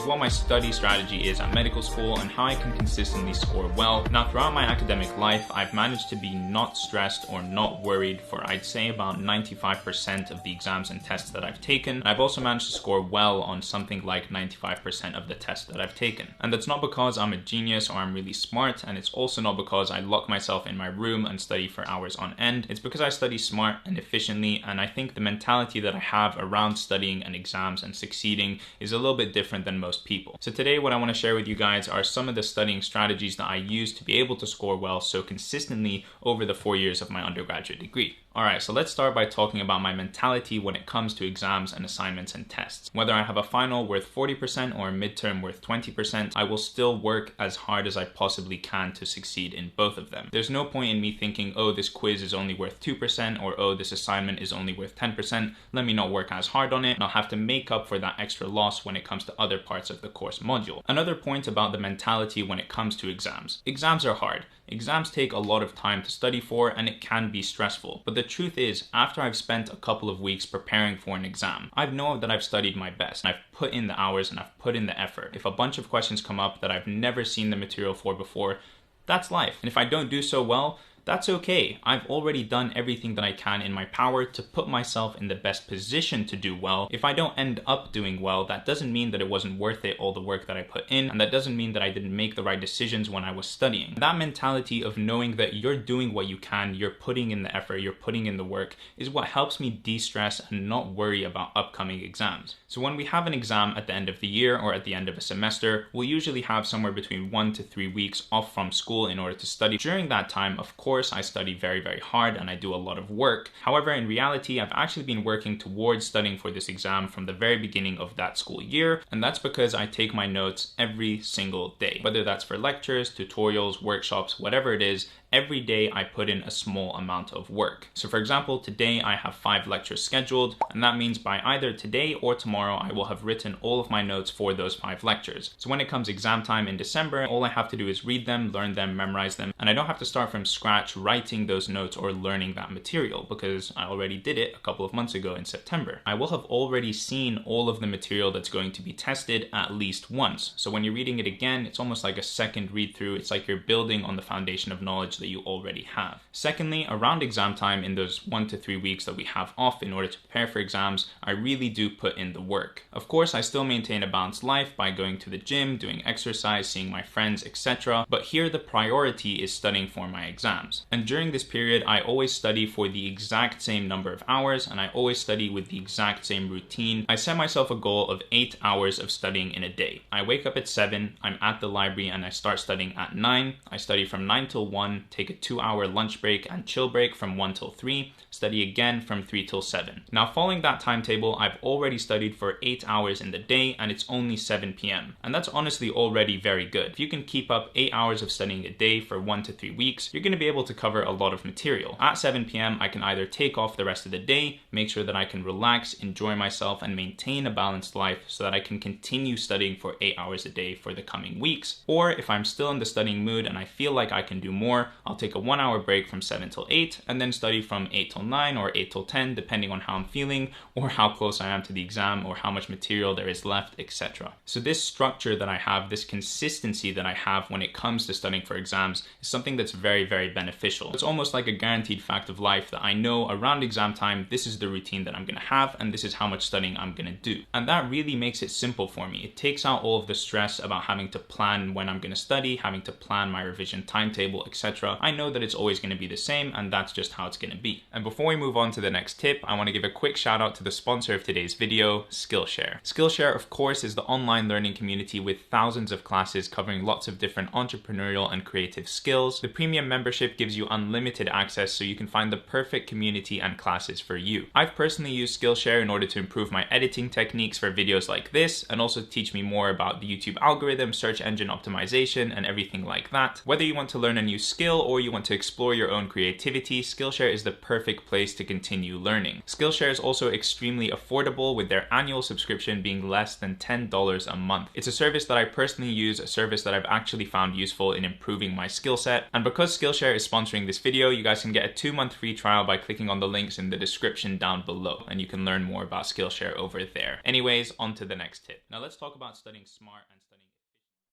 What my study strategy is at medical school and how I can consistently score well. Now, throughout my academic life, I've managed to be not stressed or not worried for I'd say about 95% of the exams and tests that I've taken. I've also managed to score well on something like 95% of the tests that I've taken. And that's not because I'm a genius or I'm really smart, and it's also not because I lock myself in my room and study for hours on end. It's because I study smart and efficiently, and I think the mentality that I have around studying and exams and succeeding is a little bit different than most people. So today what I want to share with you guys are some of the studying strategies that I use to be able to score well so consistently over the 4 years of my undergraduate degree. Alright, so let's start by talking about my mentality when it comes to exams and assignments and tests. Whether I have a final worth 40% or a midterm worth 20%, I will still work as hard as I possibly can to succeed in both of them. There's no point in me thinking, oh, this quiz is only worth 2%, or oh, this assignment is only worth 10%, let me not work as hard on it, and I'll have to make up for that extra loss when it comes to other parts of the course module. Another point about the mentality when it comes to exams. Exams are hard. Exams take a lot of time to study for, and it can be stressful. But the truth is, after I've spent a couple of weeks preparing for an exam, I know that I've studied my best. I've put in the hours and I've put in the effort. If a bunch of questions come up that I've never seen the material for before, that's life. And if I don't do so well, that's okay. I've already done everything that I can in my power to put myself in the best position to do well. If I don't end up doing well, that doesn't mean that it wasn't worth it, all the work that I put in, and that doesn't mean that I didn't make the right decisions when I was studying. That mentality of knowing that you're doing what you can, you're putting in the effort, you're putting in the work, is what helps me de-stress and not worry about upcoming exams. So when we have an exam at the end of the year or at the end of a semester, we'll usually have somewhere between 1 to 3 weeks off from school in order to study. During that time, of course, I study very, very hard and I do a lot of work. However, in reality, I've actually been working towards studying for this exam from the very beginning of that school year, and that's because I take my notes every single day. Whether that's for lectures, tutorials, workshops, whatever it is, every day I put in a small amount of work. So for example, today I have 5 lectures scheduled, and that means by either today or tomorrow I will have written all of my notes for those 5 lectures. So when it comes exam time in December, all I have to do is read them, learn them, memorize them, and I don't have to start from scratch writing those notes or learning that material because I already did it a couple of months ago in September. I will have already seen all of the material that's going to be tested at least once. So when you're reading it again, it's almost like a second read through. It's like you're building on the foundation of knowledge that you already have. Secondly, around exam time in those 1 to 3 weeks that we have off in order to prepare for exams, I really do put in the work. Of course, I still maintain a balanced life by going to the gym, doing exercise, seeing my friends, etc. But here the priority is studying for my exams. And during this period, I always study for the exact same number of hours, and I always study with the exact same routine. I set myself a goal of 8 hours of studying in a day. I wake up at 7, I'm at the library, and I start studying at 9. I study from 9 till 1, take a 2-hour lunch break and chill break from 1 till 3, study again from 3 till 7. Now, following that timetable, I've already studied for 8 hours in the day, and it's only 7 p.m. And that's honestly already very good. If you can keep up 8 hours of studying a day for 1 to 3 weeks, you're going to be able to cover a lot of material. At 7 p.m., I can either take off the rest of the day, make sure that I can relax, enjoy myself, and maintain a balanced life so that I can continue studying for 8 hours a day for the coming weeks. Or if I'm still in the studying mood and I feel like I can do more, I'll take a 1-hour break from 7 till 8 and then study from 8 till 9 or 8 till 10, depending on how I'm feeling or how close I am to the exam or how much material there is left, etc. So this structure that I have, this consistency that I have when it comes to studying for exams is something that's very, very beneficial. It's almost like a guaranteed fact of life that I know around exam time, this is the routine that I'm going to have and this is how much studying I'm going to do. And that really makes it simple for me. It takes out all of the stress about having to plan when I'm going to study, having to plan my revision timetable, etc. I know that it's always going to be the same, and that's just how it's going to be. And before we move on to the next tip, I want to give a quick shout out to the sponsor of today's video, Skillshare. Skillshare, of course, is the online learning community with thousands of classes covering lots of different entrepreneurial and creative skills. The premium membership gives you unlimited access so you can find the perfect community and classes for you. I've personally used Skillshare in order to improve my editing techniques for videos like this and also teach me more about the YouTube algorithm, search engine optimization, and everything like that. Whether you want to learn a new skill or you want to explore your own creativity, Skillshare is the perfect place to continue learning. Skillshare is also extremely affordable, with their annual subscription being less than $10 a month. It's a service that I personally use, a service that I've actually found useful in improving my skill set, and because Skillshare is is sponsoring this video. You guys can get a 2-month free trial by clicking on the links in the description down below, and you can learn more about Skillshare over there. Anyways, on to the next tip. Now let's talk about studying smart and studying